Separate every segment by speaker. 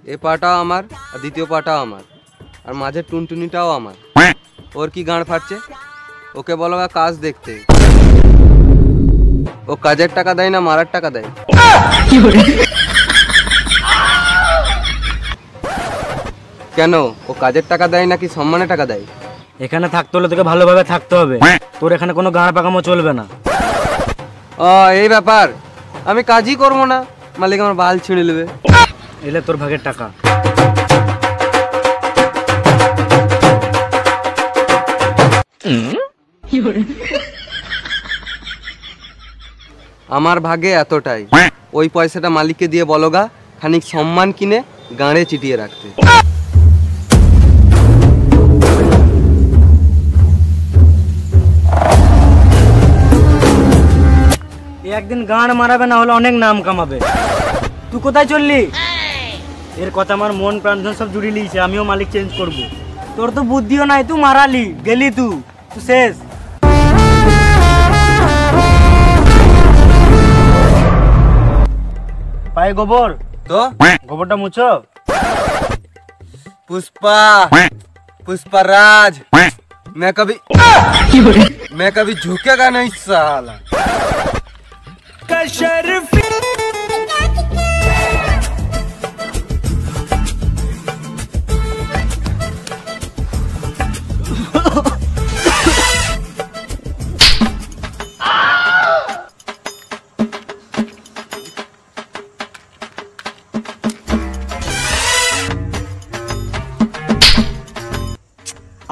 Speaker 1: এ পাটাও আমার আর দ্বিতীয় পাটাও আমার আর মাঝের টুনটুনিটাও আমার। ওর কি গাঁড় ফাটছে? ওকে বলো কাজ দেখতে। ও কাজের টাকা দেয় না মারার টাকা দেয়? কেন ও কাজের টাকা দেয় নাকি সম্মানের টাকা দেয়?
Speaker 2: এখানে থাকতে হলে তোকে ভালোভাবে থাকতে হবে, তোর এখানে কোনো গাঁড় পাকামো চলবে না।
Speaker 1: ও এই ব্যাপার, আমি কাজই করবো না, মালিক আমার বাল ছিঁড়ে নেবে।
Speaker 2: এলে তোর ভাগের টাকা।
Speaker 1: আমার ভাগে এতটাই, ওই পয়সাটা মালিককে দিয়ে বলগা খানিক সম্মান কিনে গাঁড়ে চিটিয়ে রাখতে।
Speaker 2: একদিন গাঁড় মারাবে, না হলে অনেক নাম কামাবে। তুই কোথায় চললি? এর কথা আমার মন প্রাণ সব জুড়ে লিয়েছে, আমিও মালিক চেঞ্জ করব। তোর তো বুদ্ধিও নাই, তুই মারালি গেলি, তুই শেষ। পায়ে গোবর
Speaker 1: তো
Speaker 2: গোবরটা মুছো।
Speaker 1: पुष्पा पुष्पराज मैं कभी झुकेगा नहीं साला।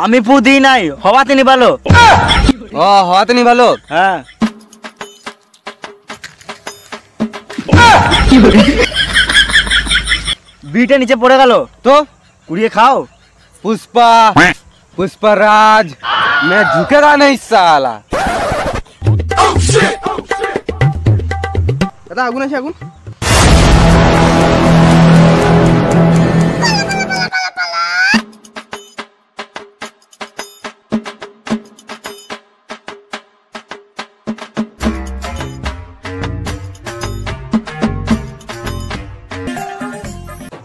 Speaker 2: আমি পুদি নাই, হওয়াতে নি ভালো।
Speaker 1: ও হওয়াতে নি ভালো?
Speaker 2: হ্যাঁ। বিটা নিচে পড়ে গেল, তো কুড়িয়ে খাও।
Speaker 1: पुष्पा पुष्पराज मैं झुकेगा नहीं साला। দাদা আগুন আছে, আগুন।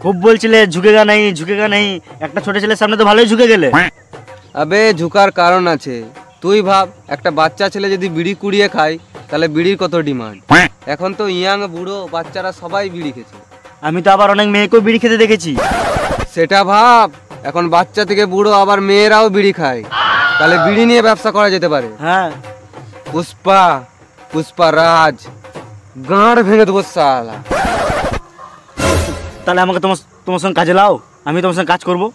Speaker 2: খুব বলছিলে ঝুঁকেগা নাই ঝুঁকেগা নাই, একটা ছোট ছেলের সামনে তো ভালোই ঝুঁকে গেলে।
Speaker 1: আবে ঝুকার কারণ আছে, তুই ভাব একটা বাচ্চা ছেলে যদি বিড়ি কুড়িয়ে খায় তাহলে বিড়ির কত ডিমান্ড। এখন তো ইয়াং বুড়ো বাচ্চারা সবাই বিড়ি খেছে।
Speaker 2: আমি তো আবার অনেক মেয়েকেও বিড়ি খেতে দেখেছি।
Speaker 1: সেটা ভাব, এখন বাচ্চা থেকে বুড়ো আবার মেয়েরাও বিড়ি খায়, তাহলে বিড়ি নিয়ে ব্যবসা করা যেতে পারে।
Speaker 2: হ্যাঁ।
Speaker 1: পুষ্পা পুষ্পরাজ গাঁড় ভেঙে দেবো সালা।
Speaker 2: তাহলে আমাকে তোমার সঙ্গে কাজে লাও, আমি তোমার সঙ্গে কাজ করবো।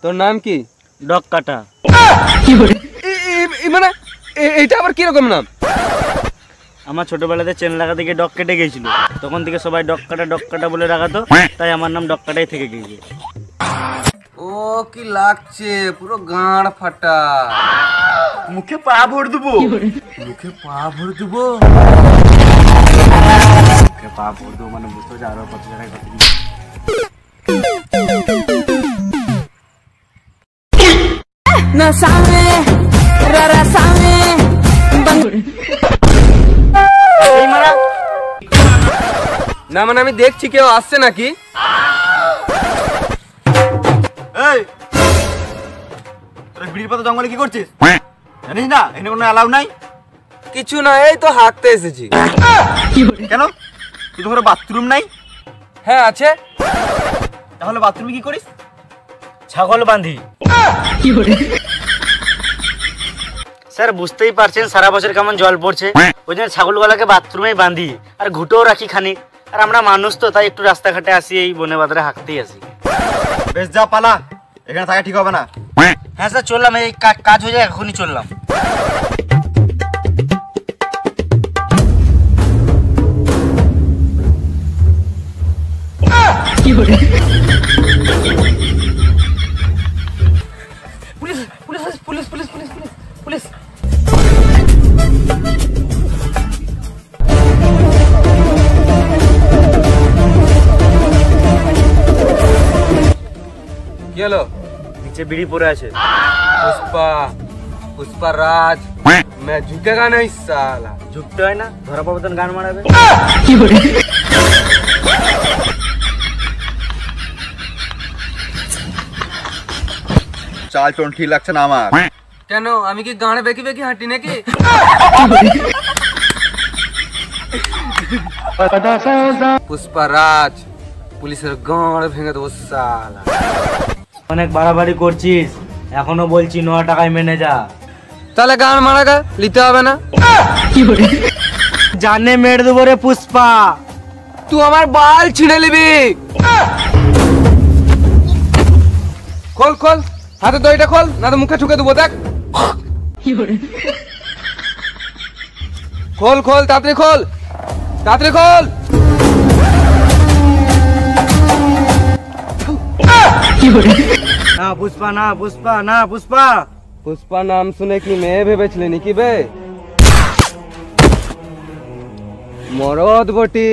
Speaker 1: তোর নাম কি?
Speaker 2: ডগ কাটা।
Speaker 1: মানে এইটা আবার কিরকম নাম?
Speaker 2: আমার ছোটবেলাতে চেন লাগাতে গিয়ে ডগ কেটে গেছিল, তখন থেকে সবাই ডগ কাটা বলে রাখাতো, তাই আমার নাম ডগ কাটাই থেকে গিয়েছে।
Speaker 1: ও কি লাগছে, পুরো গাঁড় ফাটা।
Speaker 2: মুখে পা ভর দেবো,
Speaker 1: মুখে পা ভরে দেবো।
Speaker 2: মুখে পা ভর দেবো মানে বুঝতে পারছি আরো কত জায়গায় কত
Speaker 3: না সামনে রারা সামনে
Speaker 1: না মানে আমি দেখছি কেউ আসছে নাকি।
Speaker 2: এই তোরা বিড়ির পাতা জঙ্গলে কি করছিস জানিস না? এখানে কোনো অ্যালাউ নাই।
Speaker 1: কিছু না, এই তো হাঁকতে এসেছি।
Speaker 2: কেন? তুই তো বাথরুম নাই?
Speaker 1: হ্যাঁ আছে।
Speaker 2: তাহলে বাথরুমে কি করিস? ছাগল বাঁধি। স্যার বুঝতেই পারছেন সারা বছর কেমন জল পড়ছে, ওই জন্য ছাগলগুলোকে বাথরুমে বাঁধি আর ঘুটেও রাখি খানিক। আর আমরা মানুষ তো, তাই একটু রাস্তাঘাটে আসি, এই বনে বাজারে হাঁকতেই আসি।
Speaker 4: বেশ যা পালা, এখানে থাকা ঠিক হবে না।
Speaker 2: হ্যাঁ স্যার চললাম, এই কাজ হয়ে যায় এখনই চললাম। Police police police police police police.
Speaker 1: কি হলো?
Speaker 2: নিচে বিড়ি পড়ে আছে।
Speaker 1: पुष्पा पुष्पराज मैं झुकेगा नहीं साला।
Speaker 2: ঝুঁকতে হয় না, ধরা পড়বে তখন গান মারাবে।
Speaker 4: চাল চলন ঠিক লাগছে না আমার।
Speaker 1: কেন আমি কি গাঁড়ে বেঁকি বেঁকি হাঁটি নাকি? পুষ্পারাজ, পুলিশের গাঁড় ভেঙে দেবো শালা।
Speaker 2: অনেক বাড়াবাড়ি করছিস, এখনো বলছি 9 টাকায় মেনে যা।
Speaker 1: তাহলে গাঁড় মারাগা নিতে হবে না?
Speaker 2: জানে মেরে দেবো রে পুষ্পা।
Speaker 1: তুই আমার বাল ছিঁড়ে নিবি। খোল খোল, হাতে দড়িটা খোল, না তো মুখে ঠুকে দেবো। দেখ, খোল খোল, তাড়াতাড়ি খোল, তাড়াতাড়ি খোল।
Speaker 2: না পুষ্পা, না পুষ্পা, না পুষ্পা।
Speaker 1: পুষ্পা নাম শুনে কি মেয়ে ভেবেছিলি নাকি বে? মরদ বটি।